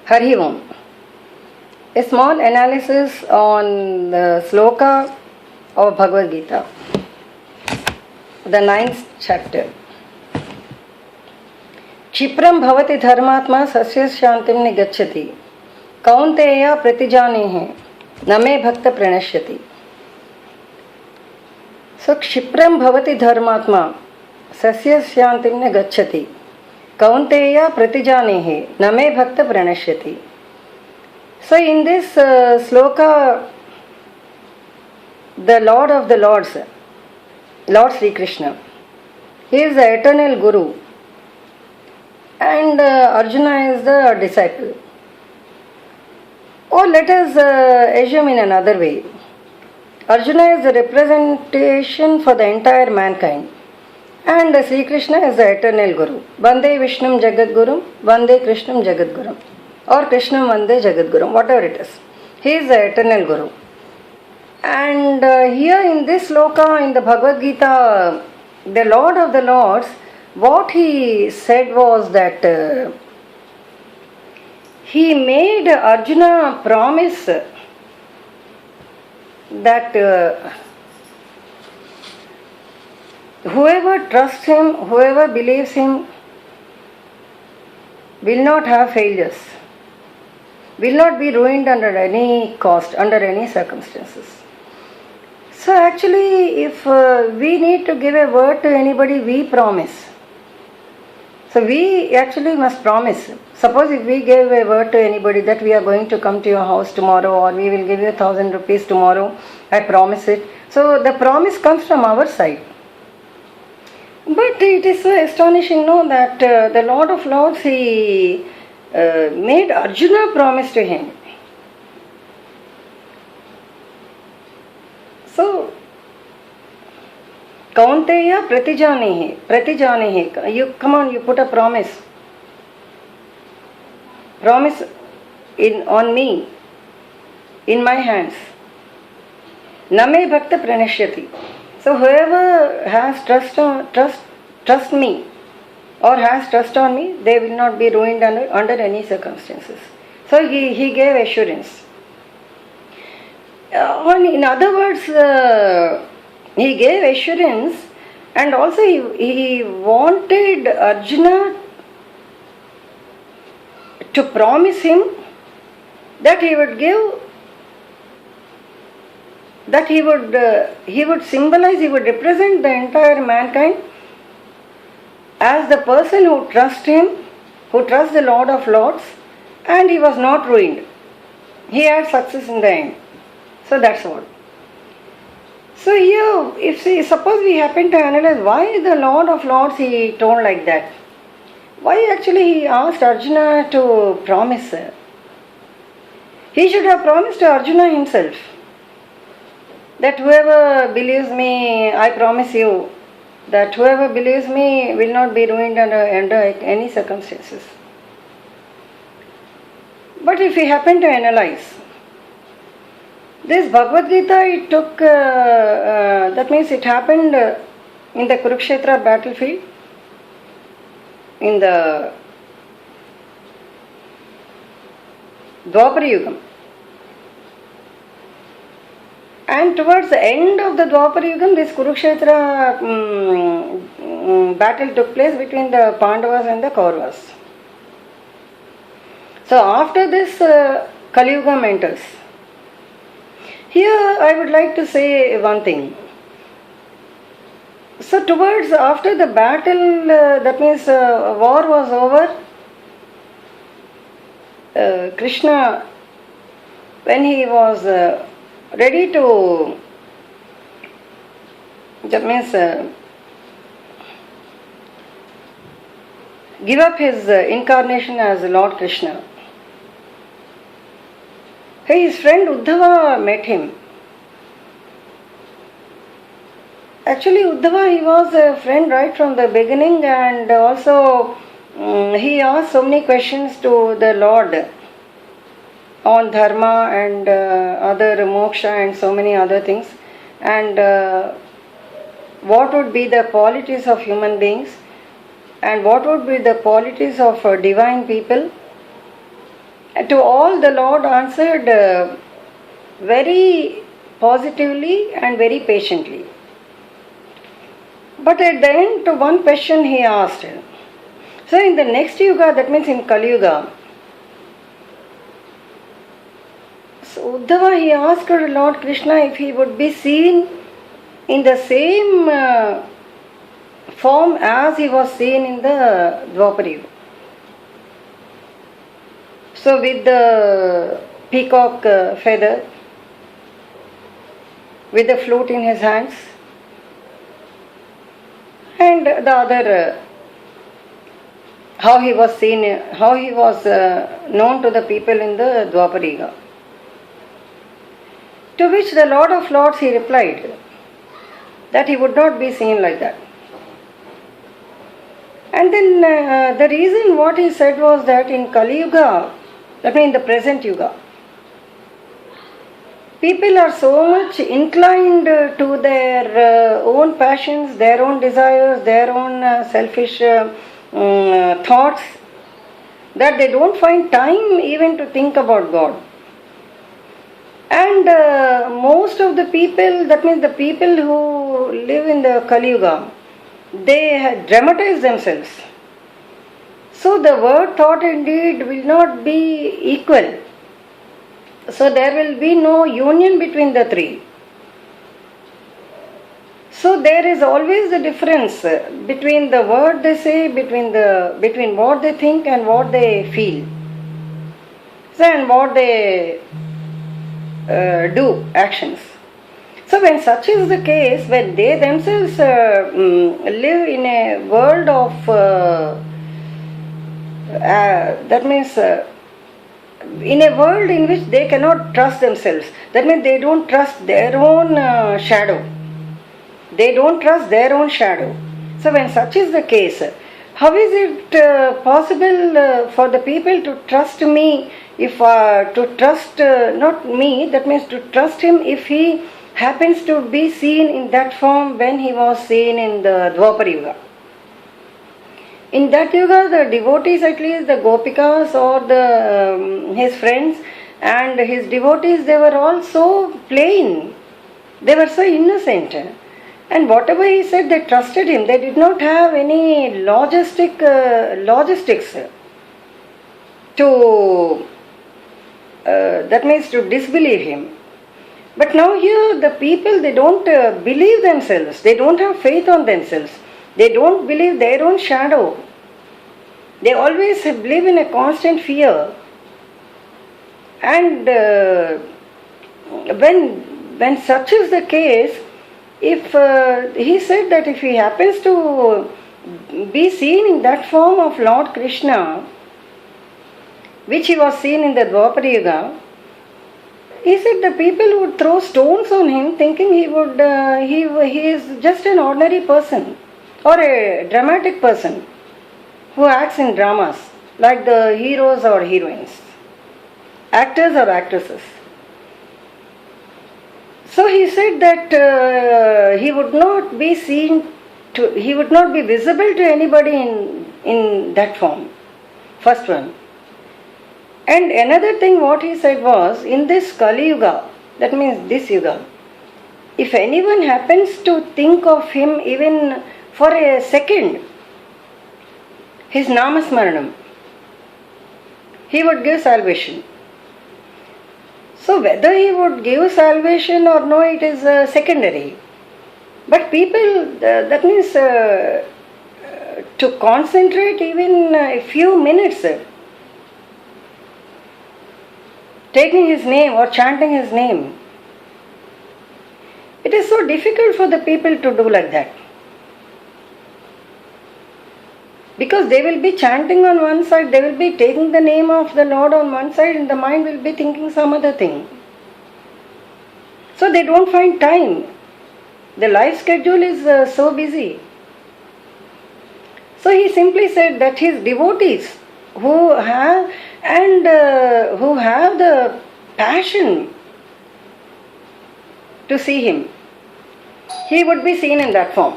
Hari Om. A small analysis on the sloka of Bhagavad Gita, the 9th chapter. क्षिप्रं भवति धर्मात्मा सस्य शांतिं निगच्छति कौन्तेय प्रतिजानीहि न मे भक्त प्रणश्यति. So क्षिप्रं भवति धर्मात्मा सस्य शांतिं निगच्छति कौन्तेय प्रतिजानीहि न मे भक्त प्रणश्यति. So in this sloka, the Lord of the Lords, Lord Sri Krishna, he is the eternal Guru and Arjuna is the disciple. Or let us assume in another way. Arjuna is the representation for the entire mankind and Sri Krishna is the eternal Guru. Vande Vishnum Jagat Gurum, Vande Krishnam Jagat Gurum, or Krishnam Vande Jagat Gurum, whatever it is. He is the eternal Guru. And here in this sloka in the Bhagavad Gita, the Lord of the Lords, what he said was that he made Arjuna promise that whoever trusts him, whoever believes him, will not have failures, will not be ruined under any cost, under any circumstances. So actually, if we need to give a word to anybody, we promise. So we actually must promise. Suppose if we gave a word to anybody that we are going to come to your house tomorrow or we will give you 1,000 rupees tomorrow, I promise it. So the promise comes from our side. But it is so astonishing, no, that the Lord of Lords, he made Arjuna promise to him. So, Kaunteya Pratijanihi, you come on, you put a promise. Promise on me, in my hands. Name Bhakta Pranashyati. So whoever has trust me or has trust on me, they will not be ruined under any circumstances. So he gave assurance. In other words, he gave assurance and also he wanted Arjuna to promise him that he would give, that he would symbolize, he would represent the entire mankind as the person who trusts him, who trusts the Lord of Lords, and he was not ruined. He had success in the end. So that's what. So here, suppose we happen to analyze why the Lord of Lords he told like that. Why actually he asked Arjuna to promise? He should have promised to Arjuna himself that whoever believes me, I promise you that whoever believes me will not be ruined under any circumstances. But if we happen to analyze, this Bhagavad Gita, it took, that means it happened in the Kurukshetra battlefield, in the Dwapara Yugam. And towards the end of the Dwapara Yugam, this Kurukshetra battle took place between the Pandavas and the Kauravas. So after this, Kali Yugam enters. Here I would like to say one thing. So towards after the battle, that means war was over, Krishna, when he was ready to, that means give up his incarnation as Lord Krishna, his friend Uddhava met him. Actually, Uddhava, he was a friend right from the beginning, and also he asked so many questions to the Lord on dharma and other moksha and so many other things, and what would be the qualities of human beings and what would be the qualities of divine people To all the Lord answered very positively and very patiently. But at the end, to one question he asked. So in the next Yuga, that means in Kali Yuga, so Uddhava, he asked Lord Krishna if he would be seen in the same form as he was seen in the Dwapara Yuga. So with the peacock feather, with the flute in his hands, and the other, how he was seen, how he was known to the people in the Dwapara Yuga. To which the Lord of Lords, he replied that he would not be seen like that. And then the reason what he said was that in Kali Yuga, that means in the present Yuga, people are so much inclined to their own passions, their own desires, their own selfish thoughts, that they don't find time even to think about God. And most of the people, that means the people who live in the Kali Yuga, they dramatize themselves. So the word, thought and deed will not be equal. So there will be no union between the three. So there is always the difference between the word they say, between what they think and what they feel. So, and what they do, actions. So when such is the case, when they themselves live in a world of that means in a world in which they cannot trust themselves, that means they don't trust their own shadow. They don't trust their own shadow. So when such is the case, how is it possible for the people to trust me, if to trust not me, that means to trust him if he happens to be seen in that form when he was seen in the Dwapara Yuga. In that Yuga, the devotees, at least the Gopikas or the his friends and his devotees, they were all so plain. They were so innocent. And whatever he said, they trusted him. They did not have any logistics to, that means to disbelieve him. But now here the people, they don't believe themselves. They don't have faith on themselves. They don't believe their own shadow. They always live in a constant fear. And when such is the case, if he said that if he happens to be seen in that form of Lord Krishna, which he was seen in the Dwapara Yuga, he said the people would throw stones on him, thinking he is just an ordinary person or a dramatic person who acts in dramas like the heroes or heroines, actors or actresses. So he said that he would not be he would not be visible to anybody in that form. First one. And another thing what he said was, in this Kali Yuga, that means this Yuga, if anyone happens to think of him even for a second, his Namasmaranam, he would give salvation. So whether he would give salvation or no, it is secondary. But people, that means to concentrate even a few minutes, taking his name or chanting his name, it is so difficult for the people to do like that. Because they will be chanting on one side, they will be taking the name of the Lord on one side, and the mind will be thinking some other thing. So they don't find time. The life schedule is so busy. So he simply said that his devotees who have the passion to see him, he would be seen in that form.